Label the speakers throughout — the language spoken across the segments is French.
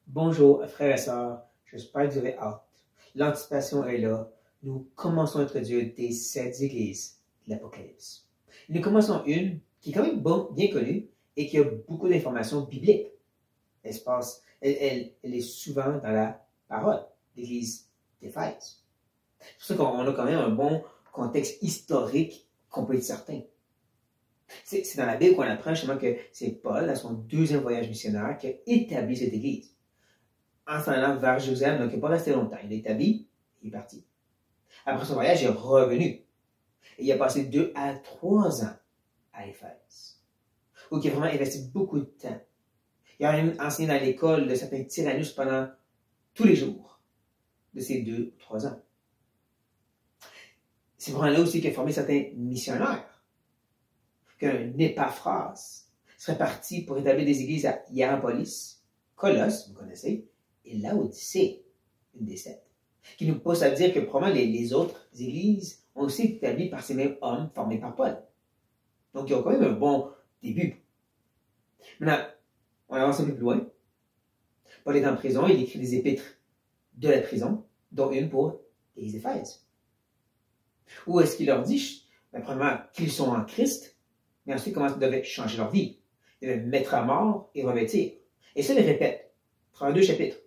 Speaker 1: Bonjour, frères et sœurs, j'espère que vous avez hâte. L'anticipation est là. Nous commençons à introduire des 7 églises de l'Apocalypse. Nous commençons une qui est quand même bien connue et qui a beaucoup d'informations bibliques. Elle est souvent dans la parole, l'église d'Éphèse. C'est pour ça qu'on a quand même un bon contexte historique qu'on peut être certain. C'est dans la Bible qu'on apprend justement que c'est Paul, à son deuxième voyage missionnaire, qui a établi cette église. En s'en allant vers Jérusalem, donc il n'est pas resté longtemps. Il est établi, il est parti. Après son voyage, il est revenu. Et il a passé 2 à 3 ans à Éphèse, où il a vraiment investi beaucoup de temps. Il a même enseigné dans l'école de certains Tyrannus pendant tous les jours de ces 2 ou 3 ans. C'est vraiment là aussi qu'il a formé certains missionnaires. Qu'un Épaphras serait parti pour établir des églises à Hiérapolis, Colosse, vous connaissez, et Laodicée, une des 7. Qui nous pousse à dire que probablement les autres églises ont aussi été établies par ces mêmes hommes formés par Paul. Donc, ils ont quand même un bon début. Maintenant, on avance un peu plus loin. Paul est en prison, il écrit des épîtres de la prison, dont une pour l'église d'Éphèse. Où est-ce qu'il leur dit, premièrement, qu'ils sont en Christ, mais ensuite comment ils devaient changer leur vie. Ils devaient mettre à mort et revêtir. Et ça, il le répète, 32 chapitres.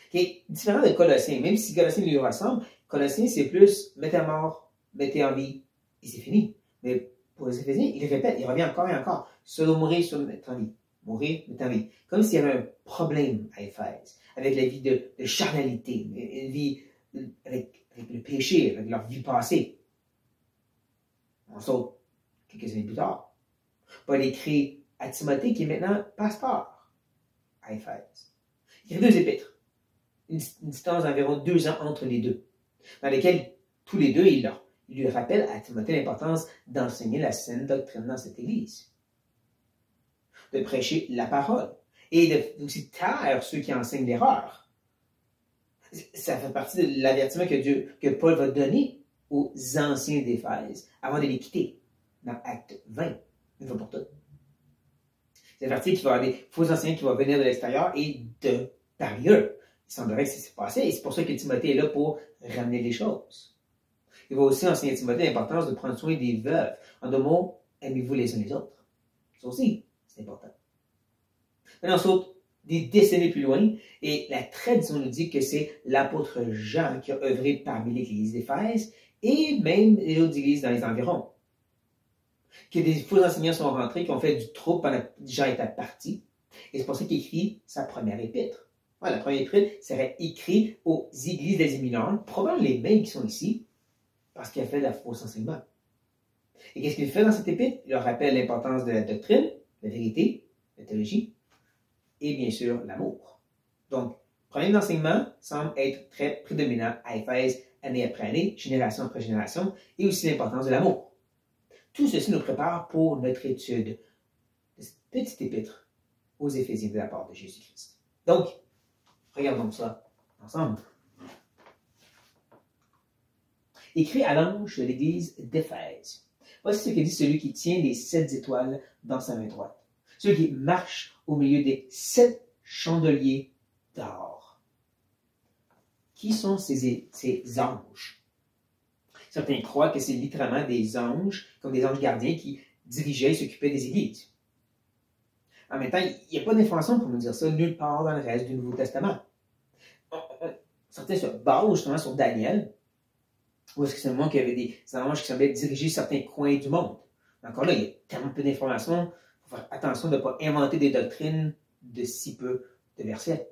Speaker 1: Qui est différent de Colossiens. Même si Colossiens lui ressemble, Colossiens, c'est plus mettez à mort, mettez en vie, et c'est fini. Mais pour les Éphésiens, il répète, il revient encore et encore. Soit mourir, soit mettre en vie. Mourir, mettre en vie. Comme s'il y avait un problème à Éphèse, avec la vie de charnalité, une vie avec le péché, avec leur vie passée. On saute quelques années plus tard. Paul écrit à Timothée, qui est maintenant pasteur à Éphèse. Il écrit 2 épîtres. Une distance d'environ 2 ans entre les deux, dans lesquels tous les deux, il lui rappelle à Timothée l'importance d'enseigner la saine doctrine dans cette église, de prêcher la parole et de aussi taire ceux qui enseignent l'erreur. Ça fait partie de l'avertissement que Paul va donner aux anciens d'Éphèse avant de les quitter dans Acte 20, une fois pour toutes. C'est averti qu'il va y avoir des faux enseignants qui vont venir de l'extérieur et de parmi eux. Il semblerait que c'est passé, et c'est pour ça que Timothée est là pour ramener les choses. Il va aussi enseigner à Timothée l'importance de prendre soin des veuves. En 2 mots, aimez-vous les uns les autres. Ça aussi, c'est important. Maintenant, on saute des décennies plus loin, et la tradition nous dit que c'est l'apôtre Jean qui a œuvré parmi l'église d'Éphèse, et même les autres églises dans les environs. Que des faux enseignants sont rentrés, qui ont fait du trouble pendant que Jean était parti, et c'est pour ça qu'il écrit sa première épître. La première épître serait écrite aux églises d'Asie mineure, probablement les mêmes qui sont ici, parce qu'il a fait de la fausse enseignement. Et qu'est-ce qu'il fait dans cette épître? Il leur rappelle l'importance de la doctrine, la vérité, la théologie, et bien sûr l'amour. Donc, le problème d'enseignement semble être très prédominant à Éphèse, année après année, génération après génération, et aussi l'importance de l'amour. Tout ceci nous prépare pour notre étude de cette petite épître aux Éphésiens de la part de Jésus-Christ. Donc, regardons ça ensemble. Écrit à l'ange de l'église d'Éphèse. Voici ce que dit celui qui tient les 7 étoiles dans sa main droite. Celui qui marche au milieu des 7 chandeliers d'or. Qui sont ces anges? Certains croient que c'est littéralement des anges, comme des anges gardiens qui dirigeaient et s'occupaient des églises. En même temps, il n'y a pas d'information pour nous dire ça nulle part dans le reste du Nouveau Testament. Certains se basent justement sur Daniel, où est-ce que c'est le moment qu'il y avait des anges qui semblaient diriger certains coins du monde. Encore là, il y a tellement peu d'informations, il faut faire attention de ne pas inventer des doctrines de si peu de versets.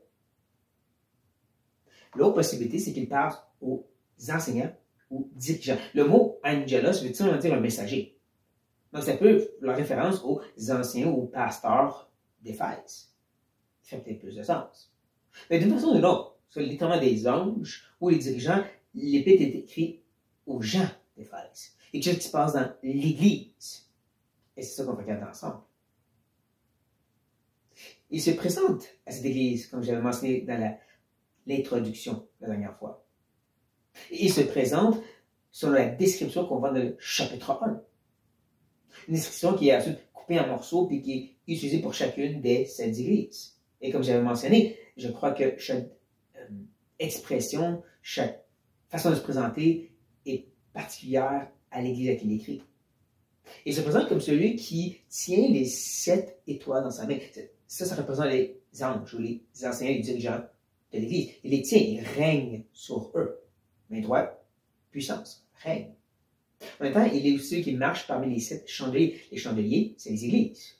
Speaker 1: L'autre possibilité, c'est qu'il parle aux enseignants ou dirigeants. Le mot angelos veut dire un messager. Donc, ça peut faire référence aux anciens ou aux pasteurs d'Éphèse. Ça fait peut-être plus de sens. Mais d'une façon ou d'une autre, soit littéralement des anges ou les dirigeants, l'épître est écrit aux gens d'Éphèse. Et quelque chose qui se passe dans l'Église. Et c'est ça qu'on va regarder ensemble. Il se présente à cette Église, comme j'avais mentionné dans l'introduction la dernière fois. Et il se présente selon la description qu'on voit dans le chapitre 1. Une description qui est ensuite coupée en morceaux et qui est utilisée pour chacune des 7 églises. Et comme j'avais mentionné, je crois que chaque expression, chaque façon de se présenter est particulière à l'Église à qui il écrit. Il se présente comme celui qui tient les 7 étoiles dans sa main. Ça représente les anges ou les enseignants et les dirigeants de l'Église. Il les tient, il règne sur eux. Main droite, puissance, règne. En même temps, il est aussi celui qui marche parmi les 7 chandeliers. Les chandeliers, c'est les églises.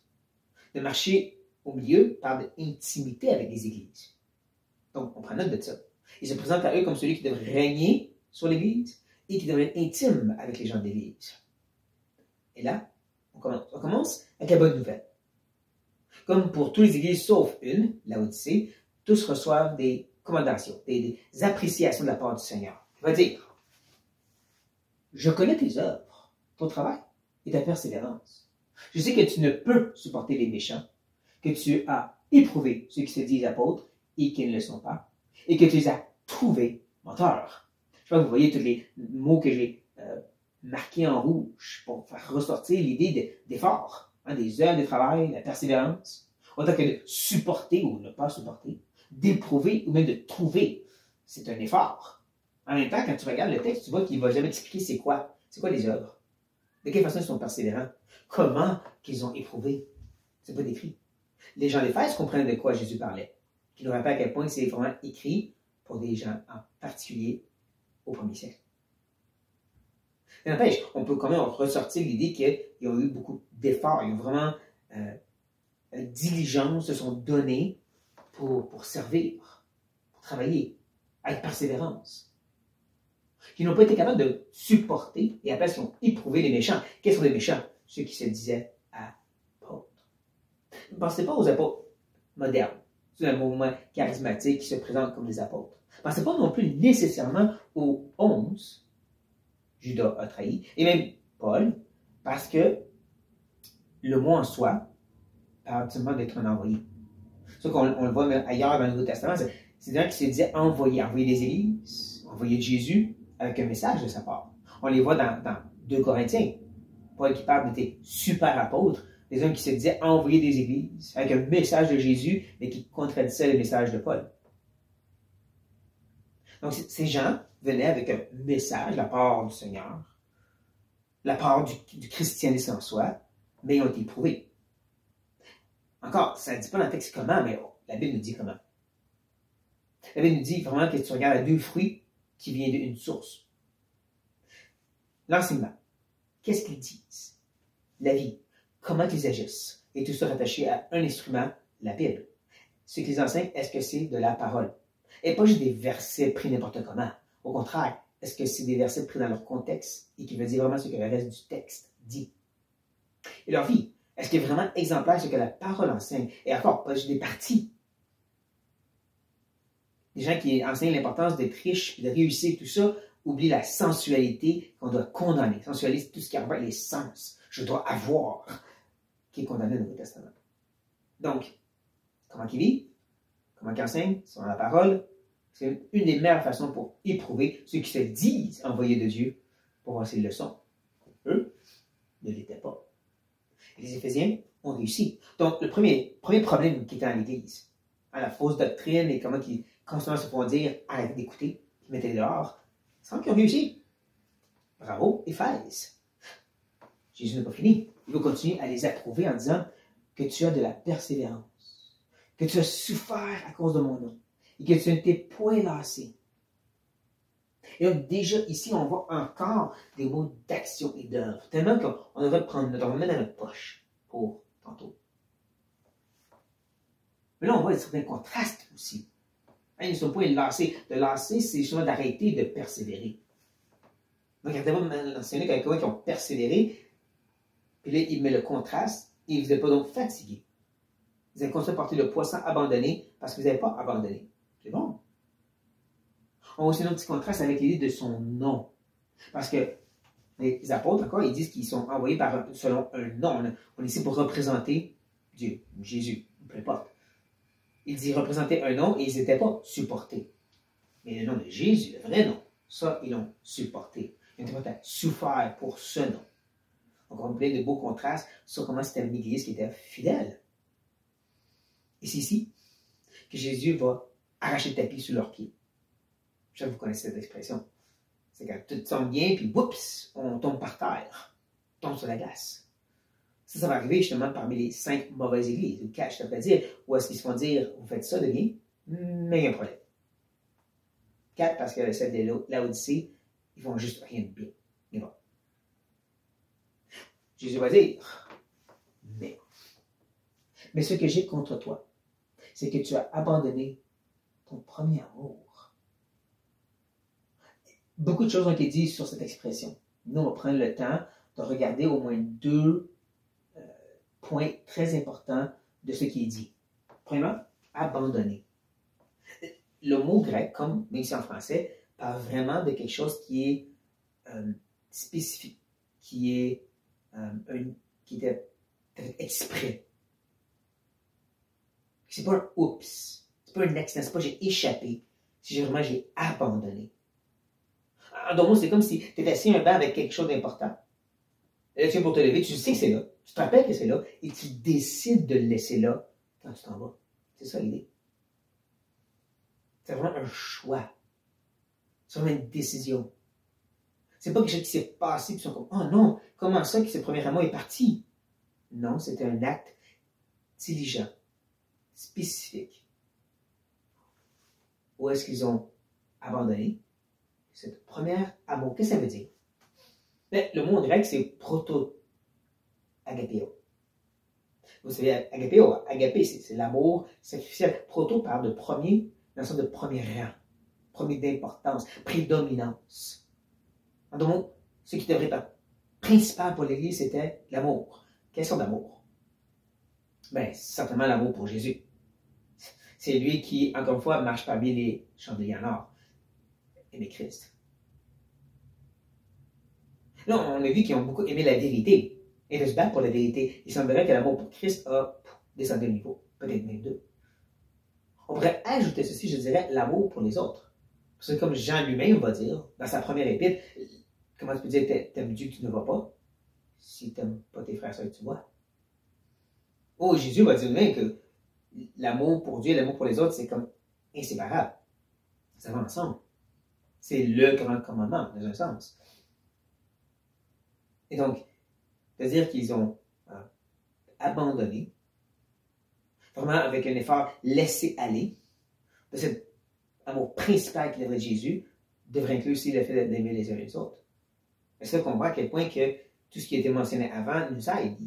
Speaker 1: De marcher au milieu parle d'intimité avec les églises. Donc, on prend note de ça. Il se présente à eux comme celui qui devrait régner sur l'église et qui devrait être intime avec les gens de l'église. Et là, on commence avec la bonne nouvelle. Comme pour toutes les églises sauf une, la Odyssée, tous reçoivent des commendations, des appréciations de la part du Seigneur. Il va dire, je connais tes œuvres, ton travail et ta persévérance. Je sais que tu ne peux supporter les méchants, que tu as éprouvé ceux qui se disent apôtres et qui ne le sont pas, et que tu les as trouvés menteurs. Je pense que vous voyez tous les mots que j'ai marqués en rouge pour faire ressortir l'idée d'effort, des œuvres de travail, la persévérance, autant que de supporter ou ne pas supporter, d'éprouver ou même de trouver. C'est un effort. En même temps, quand tu regardes le texte, tu vois qu'il ne va jamais expliquer c'est quoi les œuvres. De quelle façon ils sont persévérants. Comment qu'ils ont éprouvé. C'est pas décrit. Les gens d'Éphèse comprennent de quoi Jésus parlait. Qui nous rappelle à quel point c'est vraiment écrit pour des gens en particulier au premier siècle. Mais n'empêche, on peut quand même ressortir l'idée qu'ils ont eu beaucoup d'efforts, ils ont vraiment diligence, se sont donnés pour servir, pour travailler, avec persévérance. Qui n'ont pas été capables de supporter, et après, ils ont éprouvé les méchants. Quels sont les méchants? Ceux qui se disaient apôtres. Ne pensez pas aux apôtres modernes. C'est un mouvement charismatique qui se présente comme des apôtres. Ne pensez pas non plus nécessairement aux 11 Judas a trahi, et même Paul, parce que le mot en soi parle simplement d'être un envoyé. C'est ça qu'on le voit même ailleurs dans le Nouveau Testament, c'est des gens qui se disaient envoyer des églises, envoyer Jésus avec un message de sa part. On les voit dans 2 Corinthiens. Paul qui parle d'être super apôtres, des hommes qui se disaient envoyer des églises avec un message de Jésus, mais qui contradisait le message de Paul. Donc, ces gens venaient avec un message de la part du Seigneur, de la part du christianisme en soi, mais ils ont été éprouvés. Encore, ça ne dit pas dans le texte comment, mais la Bible nous dit comment. La Bible nous dit vraiment que tu regardes à 2 fruits qui viennent d'une source. L'enseignement. Qu'est-ce qu'ils disent? La vie. Comment ils agissent? Et tout ça rattaché à un instrument, la Bible. Ce qu'ils enseignent, est-ce que c'est de la parole? Et pas juste des versets pris n'importe comment. Au contraire, est-ce que c'est des versets pris dans leur contexte et qui veut dire vraiment ce que le reste du texte dit? Et leur vie, est-ce qu'il est vraiment exemplaire ce que la parole enseigne? Et encore, pas juste des parties. Les gens qui enseignent l'importance d'être riche, de réussir, tout ça, oublient la sensualité qu'on doit condamner. Sensualité, c'est tout ce qui a les sens. Je dois avoir, qui est condamné dans le Nouveau Testament. Donc, comment qu'ils vivent? Comment qu'ils enseignent? Selon la parole. C'est une des meilleures façons pour éprouver ceux qui se disent envoyés de Dieu pour voir s'ils le sont. Eux ne l'étaient pas. Et les Éphésiens ont réussi. Donc, le premier problème qui était dans l'Église, la fausse doctrine et comment ils constamment se font dire arrêtez d'écouter, ils mettaient dehors, sans qu'ils ont réussi. Bravo, Éphèse. Jésus n'a pas fini. Il va continuer à les approuver en disant que tu as de la persévérance, que tu as souffert à cause de mon nom et que tu ne t'es point lassé. Et donc, déjà ici, on voit encore des mots d'action et d'œuvre, tellement qu'on devrait prendre notre main dans notre poche pour tantôt. Mais là, on voit certains contrastes aussi. Ils ne sont pas lassés. De lasser, c'est justement d'arrêter de persévérer. Donc, regardez-moi mentionner quelqu'un qui ont persévéré, puis là, il met le contraste, et ils ne vous êtes pas donc fatigué. Vous avez continué à porter le poids sans abandonner, parce que vous n'avez pas abandonné. C'est bon. On voit aussi un petit contraste avec l'idée de son nom. Parce que les apôtres, encore, ils disent qu'ils sont envoyés selon un nom. On est ici pour représenter Dieu, Jésus, peu importe. Il dit représenter un nom et ils n'étaient pas supportés. Mais le nom de Jésus, le vrai nom, ça, ils l'ont supporté. Ils ont souffert pour ce nom. Donc, on a plein de beaux contrastes sur comment c'était une église qui était fidèle. Et c'est ici que Jésus va arracher le tapis sous leurs pieds. Je sais que vous connaissez cette expression. C'est quand tout semble bien, puis oups, on tombe par terre, on tombe sur la glace. Ça va arriver justement parmi les 5 mauvaises églises. Ou 4, je devrais dire, où est-ce qu'ils se font dire, vous faites ça de bien, mais il y a un problème. 4, parce que celle de Laodicée, ils font juste rien de bien. Mais bon. Jésus va dire, mais ce que j'ai contre toi, c'est que tu as abandonné ton premier amour. Beaucoup de choses ont été dites sur cette expression. Nous, on va prendre le temps de regarder au moins 2 points très importants de ce qui est dit. Premièrement, abandonner. Le mot grec, comme mais ici en français, parle vraiment de quelque chose qui est spécifique, qui était exprès. C'est pas un oups, c'est pas un accident, c'est pas j'ai échappé, c'est vraiment j'ai abandonné. En d'autres mots, c'est comme si tu étais assis un banc avec quelque chose d'important. Là, tu viens pour te lever, tu sais que c'est là, tu te rappelles que c'est là, et tu décides de le laisser là quand tu t'en vas. C'est ça l'idée. C'est vraiment un choix. C'est vraiment une décision. C'est pas quelque chose qui s'est passé, puis ils sont comme, oh non, comment ça que ce premier amour est parti? Non, c'était un acte diligent, spécifique. Où est-ce qu'ils ont abandonné cette première amour? Qu'est-ce que ça veut dire? Mais le mot en grec, c'est proto-agapéo. Vous savez, agapé, c'est l'amour sacrificiel. Proto parle de premier, dans le sens de premier rang, premier d'importance, prédominance. Donc, ce qui devrait être principal pour l'Église, c'était l'amour. Quelle sorte d'amour? Bien, certainement l'amour pour Jésus. C'est lui qui, encore une fois, marche parmi les chandeliers en or. Aimer Christ. Là, on a vu qu'ils ont beaucoup aimé la vérité et de se battre pour la vérité. Il semblerait que l'amour pour Christ a descendu le niveau, peut-être même 2. On pourrait ajouter ceci, je dirais, l'amour pour les autres. Parce que comme Jean lui-même va dire, dans sa première épître, comment tu peux dire, t'aimes Dieu que tu ne vois pas, si tu n'aimes pas tes frères et sœurs que tu vois. Oh, Jésus va dire lui-même que l'amour pour Dieu et l'amour pour les autres, c'est comme inséparable. Ça va ensemble. C'est le grand commandement, dans un sens. Et donc, c'est-à-dire qu'ils ont abandonné, vraiment avec un effort laissé aller, de cet amour principal qui devrait être Jésus, devrait inclure aussi le fait d'aimer les uns les autres. Est-ce qu'on voit à quel point que tout ce qui a été mentionné avant nous aide?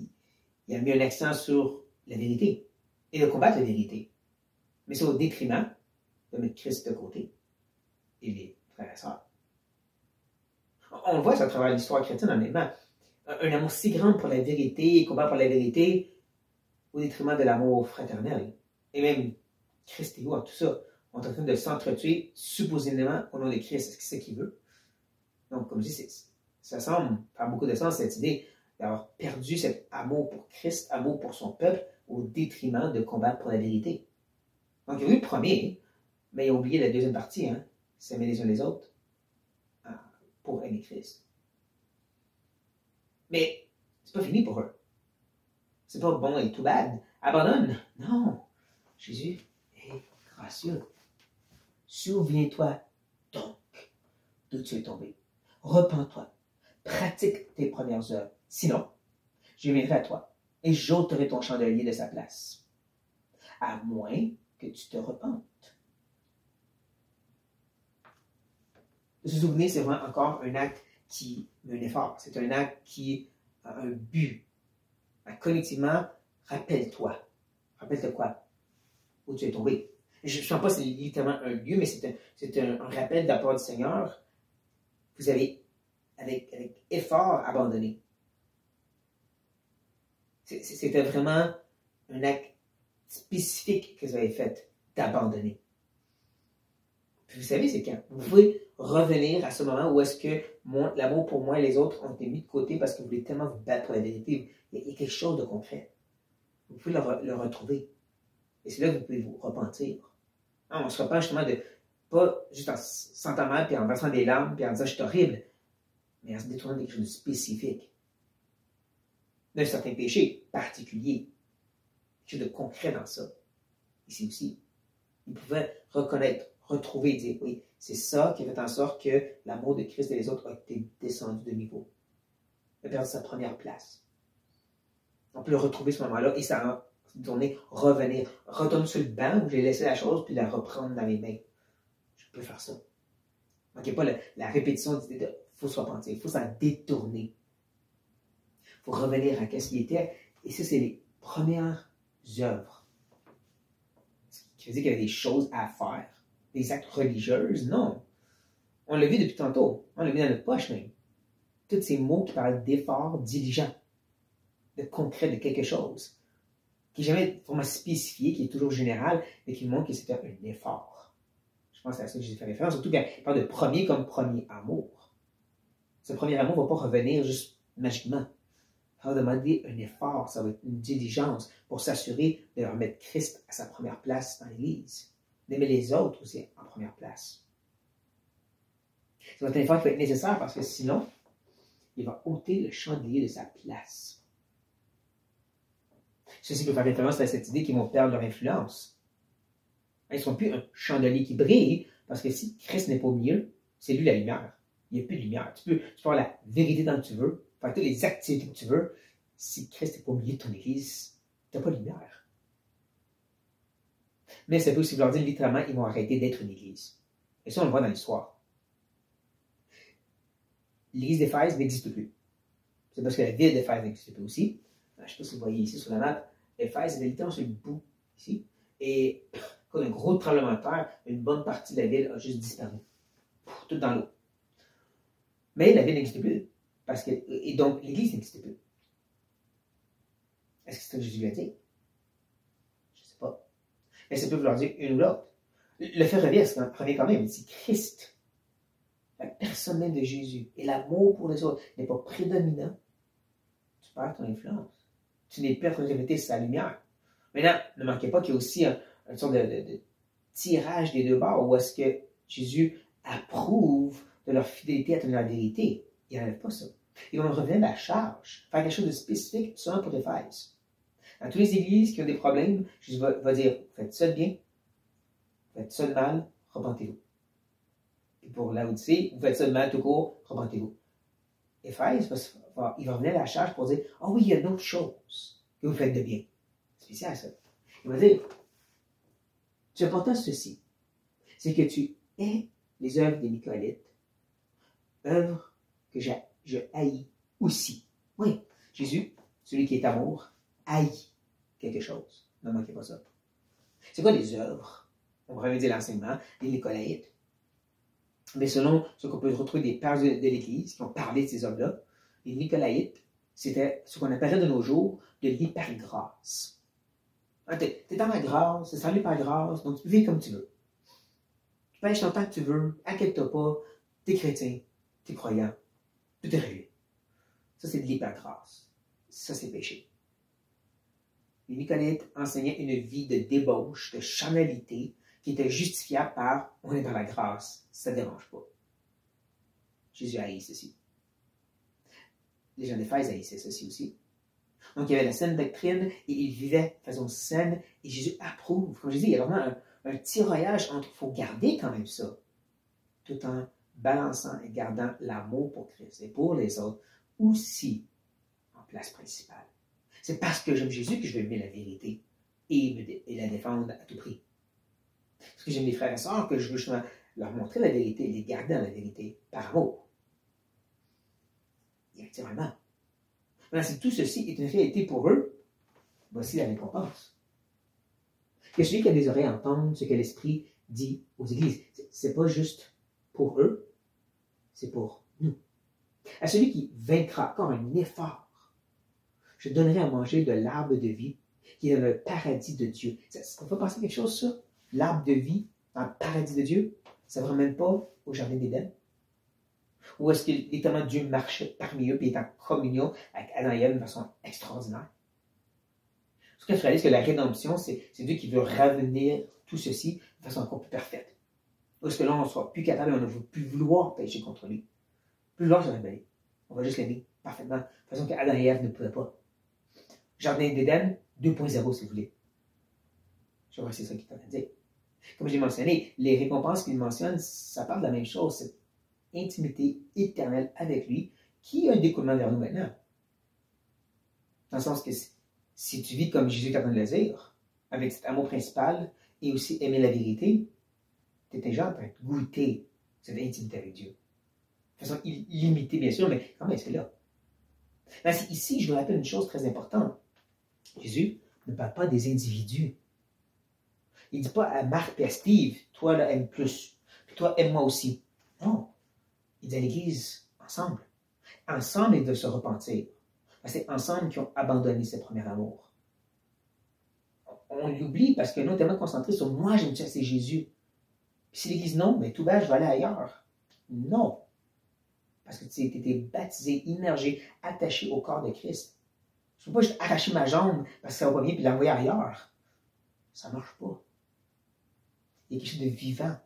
Speaker 1: Il a mis un accent sur la vérité et de combattre la vérité. Mais c'est au détriment de mettre Christ de côté et les frères et sœurs. On voit ça à travers l'histoire chrétienne, honnêtement. Un amour si grand pour la vérité, combat pour la vérité, au détriment de l'amour fraternel. Et même Christ et tout ça, on est en train de s'entretuer supposément au nom de Christ. Est-ce que c'est ce qu'il veut? Donc, comme je dis, ça semble faire beaucoup de sens, cette idée d'avoir perdu cet amour pour Christ, amour pour son peuple, au détriment de combattre pour la vérité. Donc, il y a eu le premier, mais il a oublié la deuxième partie, s'aimer les uns les autres pour aimer Christ. Mais c'est pas fini pour eux. C'est pas bon et tout bad. Abandonne. Non. Jésus est gracieux. Souviens-toi donc d'où tu es tombé. Repens-toi. Pratique tes premières œuvres. Sinon, je viendrai à toi et j'ôterai ton chandelier de sa place. À moins que tu te repentes. Se souvenir, c'est vraiment encore un acte qui met un effort. C'est un acte qui a un but. Collectivement, rappelle-toi. Rappelle-toi quoi? Où tu es tombé. Je ne sens pas si c'est littéralement un lieu, mais c'est un rappel de la part du Seigneur. Vous avez, avec effort, abandonné. C'était vraiment un acte spécifique que vous avez fait, d'abandonner. Puis vous savez, c'est quand vous pouvez revenir à ce moment où est-ce que l'amour pour moi et les autres ont été mis de côté parce que vous voulez tellement vous battre pour la vérité. Il y a quelque chose de concret. Vous pouvez le retrouver. Et c'est là que vous pouvez vous repentir. Non, on se repent justement de, pas juste en se sentant mal, puis en versant des larmes, puis en disant « je suis horrible », mais en se détournant de quelque chose de spécifique. D'un certain péché particulier. Quelque chose de concret dans ça. Ici aussi. Ils pouvaient reconnaître, retrouver, dire, oui, c'est ça qui a fait en sorte que l'amour de Christ et les autres a été descendu de niveau. Il a perdu sa première place. On peut le retrouver ce moment-là et ça a tourné, revenir, retourner sur le banc où j'ai laissé la chose puis la reprendre dans mes mains. Je peux faire ça. Donc, il n'y a pas la répétition d'idée de faut se repentir, il faut s'en détourner. Il faut revenir à ce qui était. Et ça, c'est les premières œuvres. Ce qui veut dire qu'il y avait des choses à faire. Des actes religieux, non. On l'a vu depuis tantôt. On l'a vu dans notre poche même. Tous ces mots qui parlent d'effort diligent, de concret, de quelque chose, qui n'est jamais vraiment spécifié, qui est toujours général, mais qui montre que c'est un effort. Je pense que c'est à ça que j'ai fait référence, surtout quand il parle de premier comme premier amour. Ce premier amour ne va pas revenir juste magiquement. Ça va demander un effort, ça va être une diligence pour s'assurer de remettre Christ à sa première place dans l'Église, d'aimer les autres aussi en première place. C'est un effort qui va être nécessaire parce que sinon, il va ôter le chandelier de sa place. Ceci peut faire référence à cette idée qu'ils vont perdre leur influence. Ils ne seront plus un chandelier qui brille, parce que si Christ n'est pas au milieu, c'est lui la lumière. Il n'y a plus de lumière. Tu peux avoir la vérité dans que tu veux, faire toutes les activités que tu veux. Si Christ n'est pas au milieu de ton Église, tu n'as pas de lumière. Mais ça peut aussi vouloir dire littéralement, ils vont arrêter d'être une Église. Et ça, on le voit dans l'histoire. L'Église d'Éphèse n'existe plus. C'est parce que la ville d'Éphèse n'existe plus aussi. Je ne sais pas si vous voyez ici sur la map, Éphèse est littéralement sur le bout, ici. Et quand un gros tremblement de terre, une bonne partie de la ville a juste disparu. Tout dans l'eau. Mais la ville n'existe plus. Et donc, l'Église n'existe plus. Est-ce que c'est ce que Jésus a dit? Je ne sais pas. Mais ça peut vouloir dire une ou l'autre. Le fait revient quand même. Si Christ, la personne même de Jésus, et l'amour pour les autres n'est pas prédominant, tu perds ton influence. Tu n'es plus en train de refléter sa lumière. Maintenant, ne manquez pas qu'il y a aussi une sorte de tirage des deux bords où est-ce que Jésus approuve de leur fidélité à tenir la vérité. Il n'enlève pas ça. Et on revient à la charge, faire quelque chose de spécifique seulement pour Éphèse. Dans toutes les églises qui ont des problèmes, Jésus va dire, faites ça de bien, faites ça de mal, repentez-vous. Et pour Laodicée, vous faites ça de mal tout court, repentez-vous. Éphèse, il va revenir à la charge pour dire, ah oui, il y a d'autres choses que vous faites de bien. C'est spécial ça. Il va dire, c'est important ceci, c'est que tu hais les œuvres des Nicolaïtes, œuvres que je haïs aussi. Oui, Jésus, celui qui est amour, haït quelque chose. Ne manquez pas ça. C'est quoi les œuvres? On va revenir l'enseignement des Nicolaïtes. Mais selon ce qu'on peut retrouver des pères de l'Église qui ont parlé de ces œuvres-là, les Nicolaïtes, c'était ce qu'on appellerait de nos jours de l'hypergrâce. Tu es dans la grâce, c'est salué par grâce, donc tu peux vivre comme tu veux. Tu pêches tant que tu veux, inquiète-toi pas, tu es chrétien, tu es croyant, tout est réglé. Ça, c'est de l'hypergrâce. Ça, c'est péché. Les Nicolaïtes enseignaient une vie de débauche, de charnalité, qui était justifiable par on est dans la grâce, ça ne dérange pas. Jésus haït ceci. Les gens d'Éphèse haïssaient ceci aussi. Donc il y avait la saine doctrine et ils vivaient de façon saine et Jésus approuve. Comme je dis, il y a vraiment un tiraillage entre il faut garder quand même ça, tout en balançant et gardant l'amour pour Christ et pour les autres aussi en place principale. C'est parce que j'aime Jésus que je vais aimer la vérité et la défendre à tout prix. Parce que j'aime les frères et sœurs, que je veux justement leur montrer la vérité, les garder dans la vérité, par amour. Directement. Maintenant, si tout ceci est une réalité pour eux, voici la récompense. Que celui qui a des oreilles à entendre ce que l'Esprit dit aux églises, c'est pas juste pour eux, c'est pour nous. À celui qui vaincra encore un effort, je donnerai à manger de l'arbre de vie qui est dans le paradis de Dieu. On peut penser quelque chose sur l'arbre de vie dans le paradis de Dieu. Ça ne vous ramène pas au jardin d'Éden? Ou est-ce que littéralement Dieu marchait parmi eux et est en communion avec Adam et Ève de façon extraordinaire? Ce que je réalise que la rédemption, c'est Dieu qui veut ravenir tout ceci de façon encore plus parfaite. Ou est-ce que là, on ne sera plus capable, on ne va plus vouloir pécher contre lui? Plus vouloir se rébeller. On va juste l'aimer parfaitement, de façon qu'Adam et Ève ne pouvaient pas. Jardin d'Éden 2.0 si vous voulez. Je vois que c'est ça qu'il est en train de dire. Comme j'ai mentionné, les récompenses qu'il mentionne, ça parle de la même chose, cette intimité éternelle avec lui, qui a un découlement vers nous maintenant. Dans le sens que si tu vis comme Jésus est en train de le dire, avec cet amour principal et aussi aimer la vérité, tu es déjà en train de goûter cette intimité avec Dieu. De façon limitée, bien sûr, mais quand même, c'est là. Mais ici, je me rappelle une chose très importante. Jésus ne parle pas des individus. Il ne dit pas à Marc et à Steve, toi là, aime plus, puis toi, aime-moi aussi. Non. Il dit à l'Église, ensemble. Ensemble, ils doivent se repentir. C'est ensemble qu'ils ont abandonné ce premier amour. On l'oublie parce que nous, on est tellement concentrés sur moi, j'aime ça, c'est Jésus. Puis si l'Église, non, mais tout bas, je vais aller ailleurs. Non. Parce que tu as été baptisé, immergé, attaché au corps de Christ. Je ne peux pas juste arracher ma jambe parce que ça va pas bien puis l'envoyer ailleurs. Ça ne marche pas. Il y a quelque chose de vivant.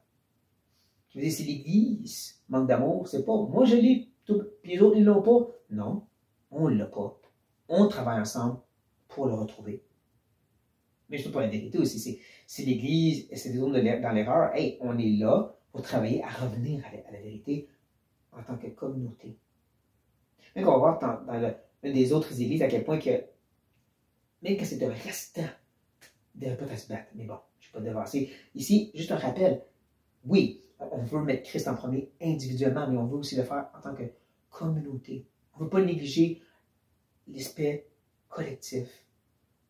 Speaker 1: Je veux dire, si l'Église manque d'amour, c'est pas moi je l'ai, puis les autres ils l'ont pas. Non, on ne l'a pas. On travaille ensemble pour le retrouver. Mais je ne sais pas la vérité aussi. Si l'Église essaie de tourner dans l'erreur, hey, on est là pour travailler à revenir à la vérité en tant que communauté. Même qu'on va voir dans une des autres églises à quel point que, même quand c'est un restant, il ne devrait pas se battre. Mais bon, je ne vais pas devancer. Ici, juste un rappel. Oui, on veut mettre Christ en premier individuellement, mais on veut aussi le faire en tant que communauté. On ne veut pas négliger l'aspect collectif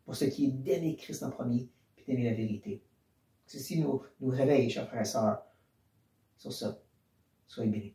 Speaker 1: pour ce qui est d'aimer Christ en premier et d'aimer la vérité. Ceci nous réveille, chers frères et sœurs. Sur ça, soyez bénis.